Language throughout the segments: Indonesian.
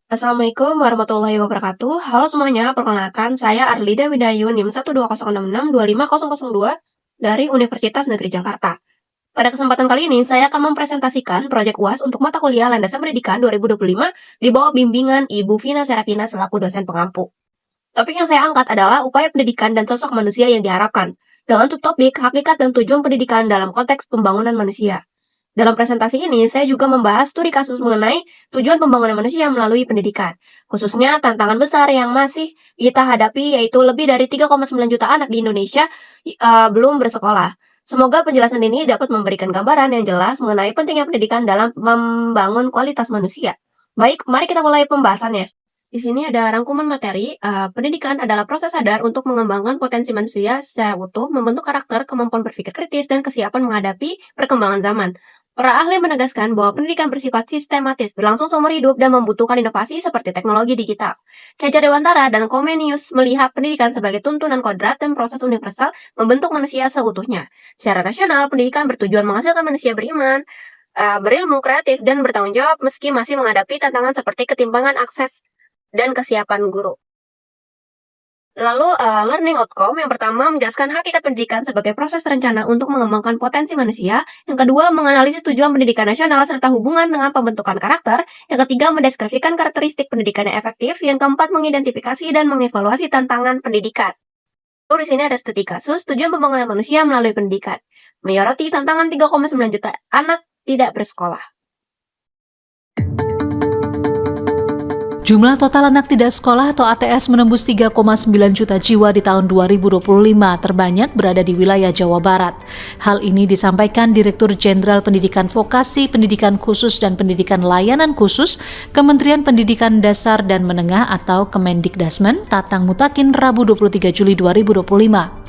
Assalamualaikum warahmatullahi wabarakatuh. Halo semuanya, perkenalkan saya Arlida Widayu NIM 12066-25002 dari Universitas Negeri Jakarta. Pada kesempatan kali ini, saya akan mempresentasikan proyek UAS untuk mata kuliah Landasan Pendidikan 2025 di bawah bimbingan Ibu Vina Serafina selaku dosen pengampu. Topik yang saya angkat adalah upaya pendidikan dan sosok manusia yang diharapkan, dengan subtopik hakikat dan tujuan pendidikan dalam konteks pembangunan manusia. Dalam presentasi ini, saya juga membahas studi kasus mengenai tujuan pembangunan manusia melalui pendidikan, khususnya tantangan besar yang masih kita hadapi yaitu lebih dari 3,9 juta anak di Indonesia belum bersekolah. Semoga penjelasan ini dapat memberikan gambaran yang jelas mengenai pentingnya pendidikan dalam membangun kualitas manusia. Baik, mari kita mulai pembahasannya. Di sini ada rangkuman materi. Pendidikan adalah proses sadar untuk mengembangkan potensi manusia secara utuh, membentuk karakter, kemampuan berpikir kritis, dan kesiapan menghadapi perkembangan zaman. Para ahli menegaskan bahwa pendidikan bersifat sistematis, berlangsung seumur hidup, dan membutuhkan inovasi seperti teknologi digital. Kejar Dewantara dan Comenius melihat pendidikan sebagai tuntunan kodrat dan proses universal membentuk manusia seutuhnya. Secara rasional, pendidikan bertujuan menghasilkan manusia beriman, berilmu, kreatif, dan bertanggung jawab meski masih menghadapi tantangan seperti ketimpangan akses dan kesiapan guru. Lalu, learning outcome yang pertama menjelaskan hakikat pendidikan sebagai proses rencana untuk mengembangkan potensi manusia. Yang kedua, menganalisis tujuan pendidikan nasional serta hubungan dengan pembentukan karakter. Yang ketiga, mendeskripsikan karakteristik pendidikan yang efektif. Yang keempat, mengidentifikasi dan mengevaluasi tantangan pendidikan. Lalu di sini ada studi kasus tujuan pembangunan manusia melalui pendidikan. Menyoroti tantangan 3,9 juta anak tidak bersekolah. Jumlah total anak tidak sekolah atau ATS menembus 3,9 juta jiwa di tahun 2025, terbanyak berada di wilayah Jawa Barat. Hal ini disampaikan Direktur Jenderal Pendidikan Vokasi, Pendidikan Khusus dan Pendidikan Layanan Khusus, Kementerian Pendidikan Dasar dan Menengah atau Kemendikdasmen, Tatang Mutakin, Rabu 23 Juli 2025.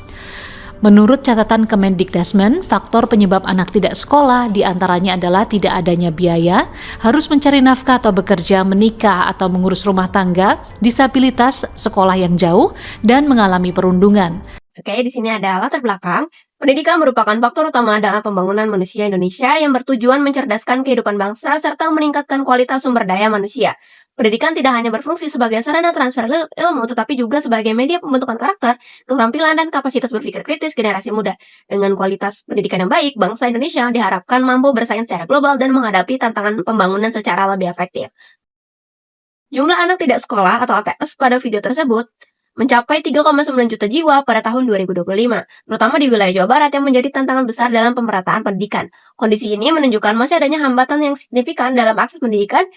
Menurut catatan Kemendikdasmen, faktor penyebab anak tidak sekolah diantaranya adalah tidak adanya biaya, harus mencari nafkah atau bekerja, menikah atau mengurus rumah tangga, disabilitas, sekolah yang jauh, dan mengalami perundungan. Oke, di sini ada latar belakang. Pendidikan merupakan faktor utama dalam pembangunan manusia Indonesia yang bertujuan mencerdaskan kehidupan bangsa serta meningkatkan kualitas sumber daya manusia. Pendidikan tidak hanya berfungsi sebagai sarana transfer ilmu, tetapi juga sebagai media pembentukan karakter, keterampilan, dan kapasitas berpikir kritis generasi muda. Dengan kualitas pendidikan yang baik, bangsa Indonesia diharapkan mampu bersaing secara global dan menghadapi tantangan pembangunan secara lebih efektif. Jumlah anak tidak sekolah atau ATS pada video tersebut mencapai 3,9 juta jiwa pada tahun 2025, terutama di wilayah Jawa Barat yang menjadi tantangan besar dalam pemerataan pendidikan. Kondisi ini menunjukkan masih adanya hambatan yang signifikan dalam akses pendidikan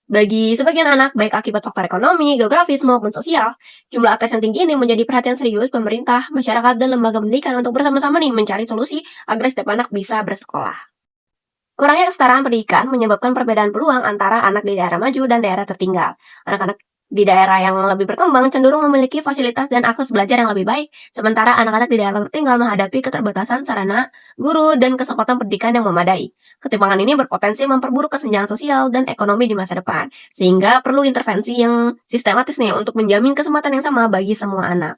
bagi sebagian anak, baik akibat faktor ekonomi, geografis, maupun sosial. Jumlah ATS yang tinggi ini menjadi perhatian serius pemerintah, masyarakat, dan lembaga pendidikan untuk bersama-sama mencari solusi agar setiap anak bisa bersekolah. Kurangnya kesetaraan pendidikan menyebabkan perbedaan peluang antara anak di daerah maju dan daerah tertinggal. Anak-anak di daerah yang lebih berkembang cenderung memiliki fasilitas dan akses belajar yang lebih baik, sementara anak-anak di daerah tertinggal menghadapi keterbatasan sarana, guru, dan kesempatan pendidikan yang memadai. Ketimpangan ini berpotensi memperburuk kesenjangan sosial dan ekonomi di masa depan, sehingga perlu intervensi yang sistematis nih untuk menjamin kesempatan yang sama bagi semua anak.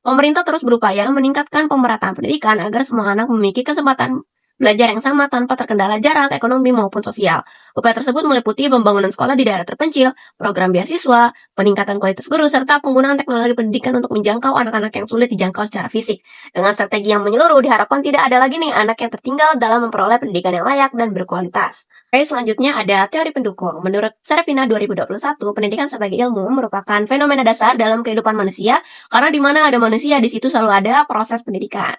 Pemerintah terus berupaya meningkatkan pemerataan pendidikan agar semua anak memiliki kesempatan belajar yang sama tanpa terkendala jarak, ekonomi, maupun sosial. Upaya tersebut meliputi pembangunan sekolah di daerah terpencil, program beasiswa, peningkatan kualitas guru, serta penggunaan teknologi pendidikan untuk menjangkau anak-anak yang sulit dijangkau secara fisik. Dengan strategi yang menyeluruh, diharapkan tidak ada lagi nih anak yang tertinggal dalam memperoleh pendidikan yang layak dan berkualitas. Oke, selanjutnya ada teori pendukung. Menurut Serafina 2021, pendidikan sebagai ilmu merupakan fenomena dasar dalam kehidupan manusia, karena di mana ada manusia, di situ selalu ada proses pendidikan.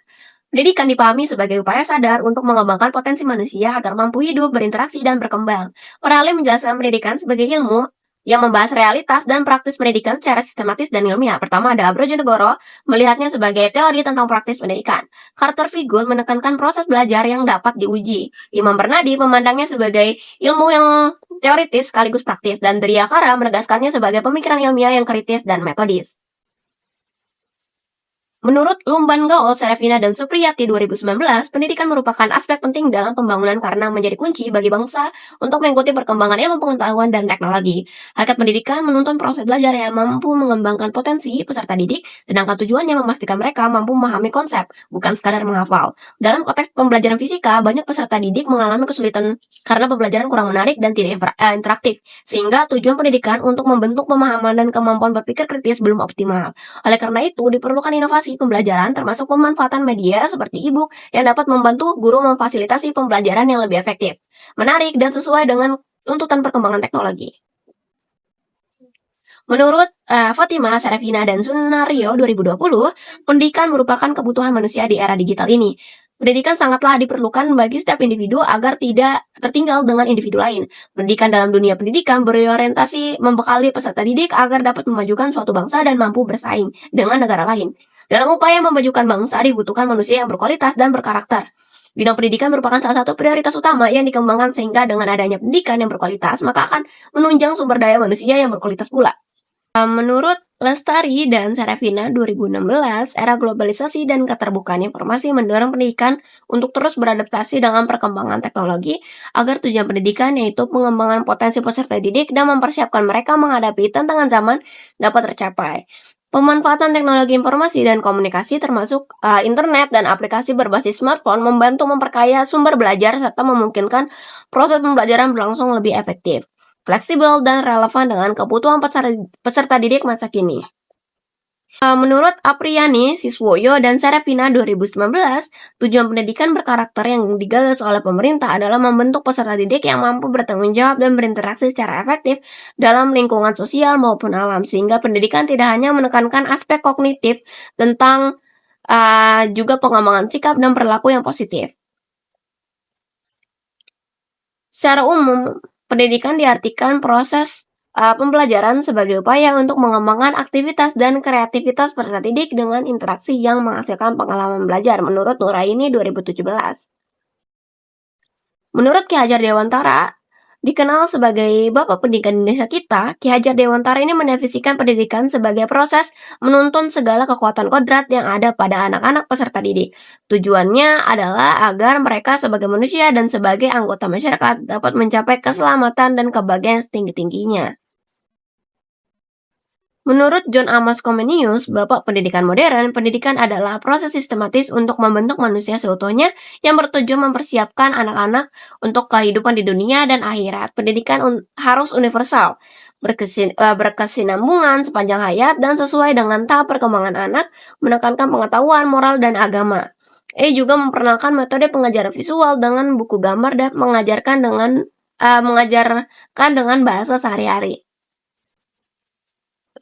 Pendidikan dipahami sebagai upaya sadar untuk mengembangkan potensi manusia agar mampu hidup, berinteraksi, dan berkembang. Para ahli menjelaskan pendidikan sebagai ilmu yang membahas realitas dan praktis pendidikan secara sistematis dan ilmiah. Pertama ada Brojonegoro, melihatnya sebagai teori tentang praktis pendidikan. Carter Figur menekankan proses belajar yang dapat diuji. Imam Bernadi memandangnya sebagai ilmu yang teoritis sekaligus praktis, dan Driyakara menegaskannya sebagai pemikiran ilmiah yang kritis dan metodis. Menurut Lumban Gaul, Serafina dan Supriyati 2019, pendidikan merupakan aspek penting dalam pembangunan karena menjadi kunci bagi bangsa untuk mengikuti perkembangan ilmu pengetahuan dan teknologi. Hakikat pendidikan menuntun proses belajar yang mampu mengembangkan potensi peserta didik, sedangkan tujuannya memastikan mereka mampu memahami konsep, bukan sekadar menghafal. Dalam konteks pembelajaran fisika, banyak peserta didik mengalami kesulitan karena pembelajaran kurang menarik dan tidak interaktif, sehingga tujuan pendidikan untuk membentuk pemahaman dan kemampuan berpikir kritis belum optimal. Oleh karena itu, diperlukan inovasi pembelajaran termasuk pemanfaatan media seperti e-book yang dapat membantu guru memfasilitasi pembelajaran yang lebih efektif, menarik, dan sesuai dengan tuntutan perkembangan teknologi. Menurut Fatimah, Sarafina, dan Sunario 2020, pendidikan merupakan kebutuhan manusia di era digital ini. Pendidikan sangatlah diperlukan bagi setiap individu agar tidak tertinggal dengan individu lain. Pendidikan dalam dunia pendidikan berorientasi membekali peserta didik agar dapat memajukan suatu bangsa dan mampu bersaing dengan negara lain. Dalam upaya memajukan bangsa dibutuhkan manusia yang berkualitas dan berkarakter. Bidang pendidikan merupakan salah satu prioritas utama yang dikembangkan sehingga dengan adanya pendidikan yang berkualitas maka akan menunjang sumber daya manusia yang berkualitas pula. Menurut Lestari dan Serafina 2016, era globalisasi dan keterbukaan informasi mendorong pendidikan untuk terus beradaptasi dengan perkembangan teknologi agar tujuan pendidikan yaitu pengembangan potensi peserta didik dan mempersiapkan mereka menghadapi tantangan zaman dapat tercapai. Pemanfaatan teknologi informasi dan komunikasi termasuk internet dan aplikasi berbasis smartphone membantu memperkaya sumber belajar serta memungkinkan proses pembelajaran berlangsung lebih efektif, fleksibel, dan relevan dengan kebutuhan peserta didik masa kini. Menurut Apriyani, Siswoyo, dan Serafina 2019, tujuan pendidikan berkarakter yang digagas oleh pemerintah adalah membentuk peserta didik yang mampu bertanggung jawab dan berinteraksi secara efektif dalam lingkungan sosial maupun alam, sehingga pendidikan tidak hanya menekankan aspek kognitif tentang juga pengembangan sikap dan perilaku yang positif. Secara umum, pendidikan diartikan proses pembelajaran sebagai upaya untuk mengembangkan aktivitas dan kreativitas peserta didik dengan interaksi yang menghasilkan pengalaman belajar, menurut Nuraini 2017. Menurut Ki Hajar Dewantara, dikenal sebagai Bapak Pendidikan Indonesia kita, Ki Hajar Dewantara ini mendefinisikan pendidikan sebagai proses menuntun segala kekuatan kodrat yang ada pada anak-anak peserta didik. Tujuannya adalah agar mereka sebagai manusia dan sebagai anggota masyarakat dapat mencapai keselamatan dan kebahagiaan setinggi-tingginya. Menurut John Amos Comenius, Bapak Pendidikan Modern, pendidikan adalah proses sistematis untuk membentuk manusia seutuhnya yang bertujuan mempersiapkan anak-anak untuk kehidupan di dunia dan akhirat. Pendidikan harus universal, berkesinambungan sepanjang hayat, dan sesuai dengan tahap perkembangan anak, menekankan pengetahuan, moral, dan agama. Juga memperkenalkan metode pengajaran visual dengan buku gambar dan mengajarkan dengan bahasa sehari-hari.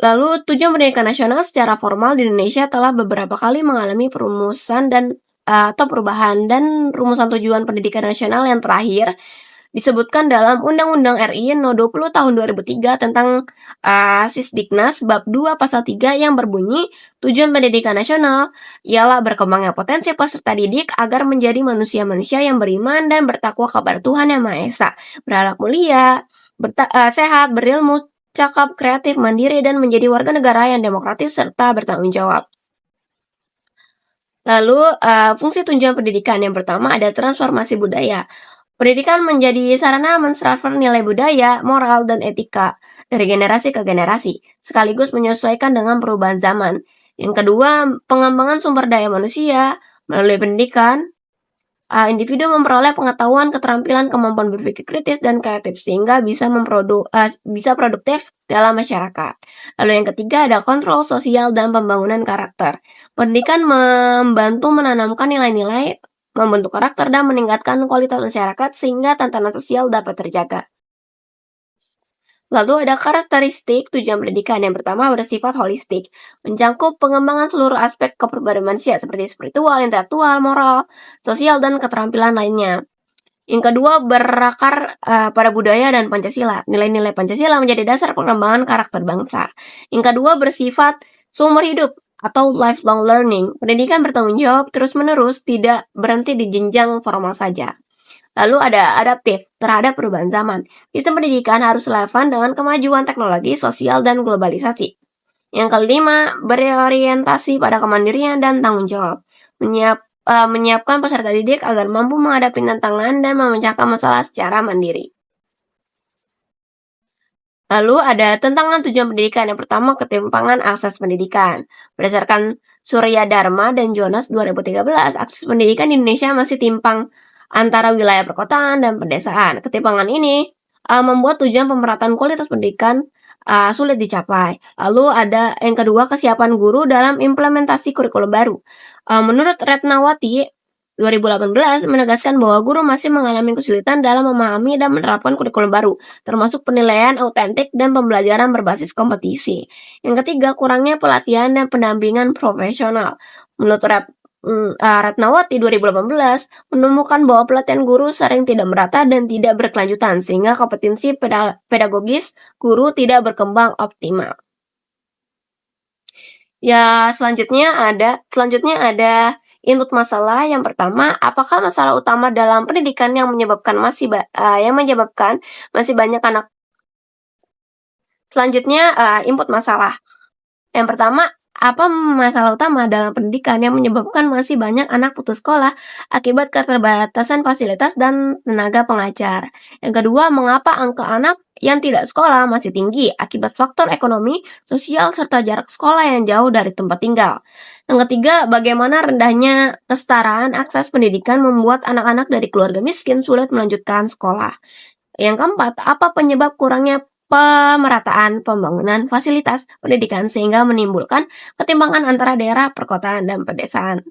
Lalu, tujuan pendidikan nasional secara formal di Indonesia telah beberapa kali mengalami perumusan atau perubahan, dan rumusan tujuan pendidikan nasional yang terakhir disebutkan dalam Undang-Undang RI No. 20 Tahun 2003 tentang Sisdiknas Bab 2 Pasal 3 yang berbunyi, tujuan pendidikan nasional ialah berkembangnya potensi peserta didik agar menjadi manusia-manusia yang beriman dan bertakwa kepada Tuhan Yang Maha Esa, berakhlak mulia, sehat, berilmu, cakap, kreatif, mandiri, dan menjadi warga negara yang demokratis serta bertanggung jawab. Lalu, fungsi tujuan pendidikan yang pertama ada transformasi budaya. Pendidikan menjadi sarana mentransfer nilai budaya, moral, dan etika dari generasi ke generasi, sekaligus menyesuaikan dengan perubahan zaman. Yang kedua, pengembangan sumber daya manusia melalui pendidikan. Individu memperoleh pengetahuan, keterampilan, kemampuan berpikir kritis, dan kreatif sehingga bisa produktif dalam masyarakat. Lalu yang ketiga ada kontrol sosial dan pembangunan karakter. Pendidikan membantu menanamkan nilai-nilai, membentuk karakter, dan meningkatkan kualitas masyarakat sehingga tatanan sosial dapat terjaga. Lalu ada karakteristik tujuan pendidikan. Yang pertama bersifat holistik, mencakup pengembangan seluruh aspek kepribadian manusia seperti spiritual, intelektual, moral, sosial, dan keterampilan lainnya. Yang kedua berakar pada budaya dan Pancasila. Nilai-nilai Pancasila menjadi dasar pengembangan karakter bangsa. Yang kedua bersifat seumur hidup atau lifelong learning. Pendidikan bertanggung jawab terus-menerus, tidak berhenti di jenjang formal saja. Lalu ada adaptif terhadap perubahan zaman. Sistem pendidikan harus relevan dengan kemajuan teknologi, sosial, dan globalisasi. Yang kelima, berorientasi pada kemandirian dan tanggung jawab. Menyiapkan peserta didik agar mampu menghadapi tantangan dan memecahkan masalah secara mandiri. Lalu ada tantangan tujuan pendidikan. Yang pertama, ketimpangan akses pendidikan. Berdasarkan Surya Dharma dan Jonas 2013, akses pendidikan di Indonesia masih timpang antara wilayah perkotaan dan pedesaan. Ketimpangan ini membuat tujuan pemerataan kualitas pendidikan sulit dicapai. Lalu ada yang kedua, kesiapan guru dalam implementasi kurikulum baru. Menurut Retnawati 2018 menegaskan bahwa guru masih mengalami kesulitan dalam memahami dan menerapkan kurikulum baru, termasuk penilaian autentik dan pembelajaran berbasis kompetisi. Yang ketiga, kurangnya pelatihan dan pendampingan profesional. Menurut Ratnawati 2018 menemukan bahwa pelatihan guru sering tidak merata dan tidak berkelanjutan, sehingga kompetensi pedagogis guru tidak berkembang optimal. Ya, selanjutnya ada input masalah. Yang pertama, apakah masalah utama dalam pendidikan yang menyebabkan masih banyak anak? Selanjutnya, input masalah. Yang pertama, apa masalah utama dalam pendidikan yang menyebabkan masih banyak anak putus sekolah akibat keterbatasan fasilitas dan tenaga pengajar? Yang kedua, mengapa angka anak yang tidak sekolah masih tinggi akibat faktor ekonomi, sosial, serta jarak sekolah yang jauh dari tempat tinggal? Yang ketiga, bagaimana rendahnya kesetaraan akses pendidikan membuat anak-anak dari keluarga miskin sulit melanjutkan sekolah? Yang keempat, apa penyebab kurangnya pemerataan pembangunan fasilitas pendidikan sehingga menimbulkan ketimpangan antara daerah perkotaan dan pedesaan?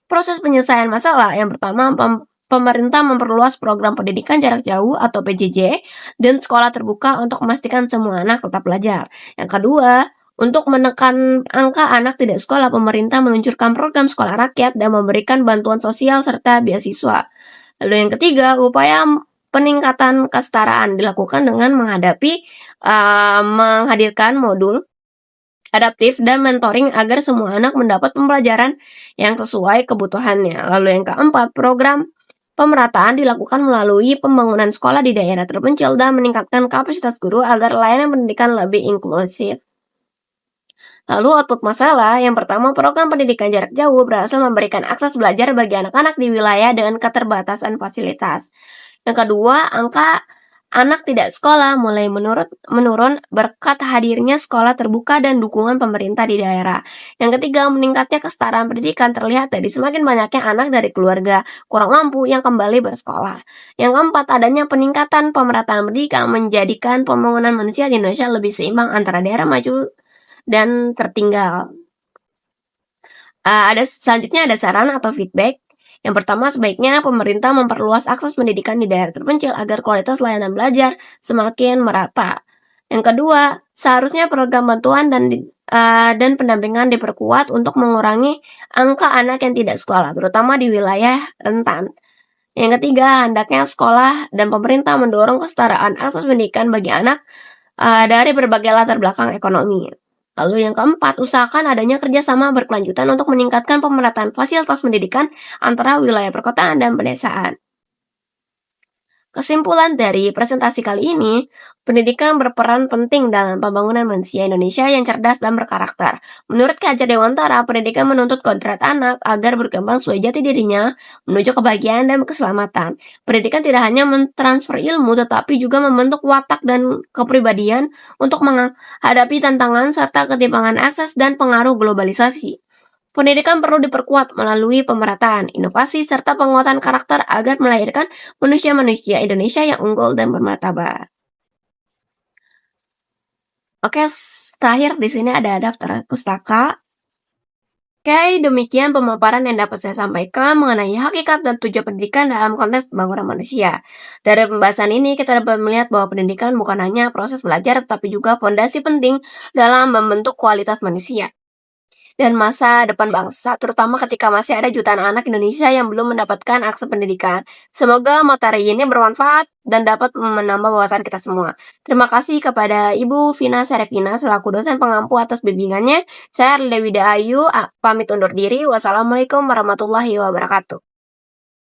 Proses penyelesaian masalah. Yang pertama, pemerintah memperluas program pendidikan jarak jauh atau PJJ dan sekolah terbuka untuk memastikan semua anak tetap belajar. Yang kedua, untuk menekan angka anak tidak sekolah, pemerintah meluncurkan program sekolah rakyat dan memberikan bantuan sosial serta beasiswa. Lalu yang ketiga, upaya peningkatan kesetaraan dilakukan dengan menghadirkan modul adaptif dan mentoring agar semua anak mendapat pembelajaran yang sesuai kebutuhannya. Lalu yang keempat, program pemerataan dilakukan melalui pembangunan sekolah di daerah terpencil dan meningkatkan kapasitas guru agar layanan pendidikan lebih inklusif. Lalu output masalah, yang pertama, program pendidikan jarak jauh berhasil memberikan akses belajar bagi anak-anak di wilayah dengan keterbatasan fasilitas. Yang kedua, angka anak tidak sekolah mulai menurun berkat hadirnya sekolah terbuka dan dukungan pemerintah di daerah. Yang ketiga, meningkatnya kesetaraan pendidikan terlihat dari semakin banyaknya anak dari keluarga kurang mampu yang kembali bersekolah. Yang keempat, adanya peningkatan pemerataan pendidikan menjadikan pembangunan manusia di Indonesia lebih seimbang antara daerah maju dan tertinggal. Selanjutnya ada saran atau feedback. Yang pertama, sebaiknya pemerintah memperluas akses pendidikan di daerah terpencil agar kualitas layanan belajar semakin merata. Yang kedua, seharusnya program bantuan dan pendampingan diperkuat untuk mengurangi angka anak yang tidak sekolah, terutama di wilayah rentan. Yang ketiga, hendaknya sekolah dan pemerintah mendorong kesetaraan akses pendidikan bagi anak dari berbagai latar belakang ekonomi. Lalu yang keempat, usahakan adanya kerjasama berkelanjutan untuk meningkatkan pemerataan fasilitas pendidikan antara wilayah perkotaan dan pedesaan. Kesimpulan dari presentasi kali ini, pendidikan berperan penting dalam pembangunan manusia Indonesia yang cerdas dan berkarakter. Menurut Ki Hajar Dewantara, pendidikan menuntut kodrat anak agar berkembang sesuai jati dirinya, menuju kebahagiaan dan keselamatan. Pendidikan tidak hanya mentransfer ilmu, tetapi juga membentuk watak dan kepribadian untuk menghadapi tantangan serta ketimpangan akses dan pengaruh globalisasi. Pendidikan perlu diperkuat melalui pemerataan, inovasi, serta penguatan karakter agar melahirkan manusia-manusia Indonesia yang unggul dan bermartabat. Oke, terakhir di sini ada daftar pustaka. Oke, demikian pemaparan yang dapat saya sampaikan mengenai hakikat dan tujuan pendidikan dalam konteks pembangunan manusia. Dari pembahasan ini, kita dapat melihat bahwa pendidikan bukan hanya proses belajar, tetapi juga fondasi penting dalam membentuk kualitas manusia dan masa depan bangsa, terutama ketika masih ada jutaan anak Indonesia yang belum mendapatkan akses pendidikan. Semoga materi ini bermanfaat dan dapat menambah wawasan kita semua. Terima kasih kepada Ibu Vina Sarevina selaku dosen pengampu atas bimbingannya. Saya Dewi Ayu, pamit undur diri. Wassalamualaikum warahmatullahi wabarakatuh.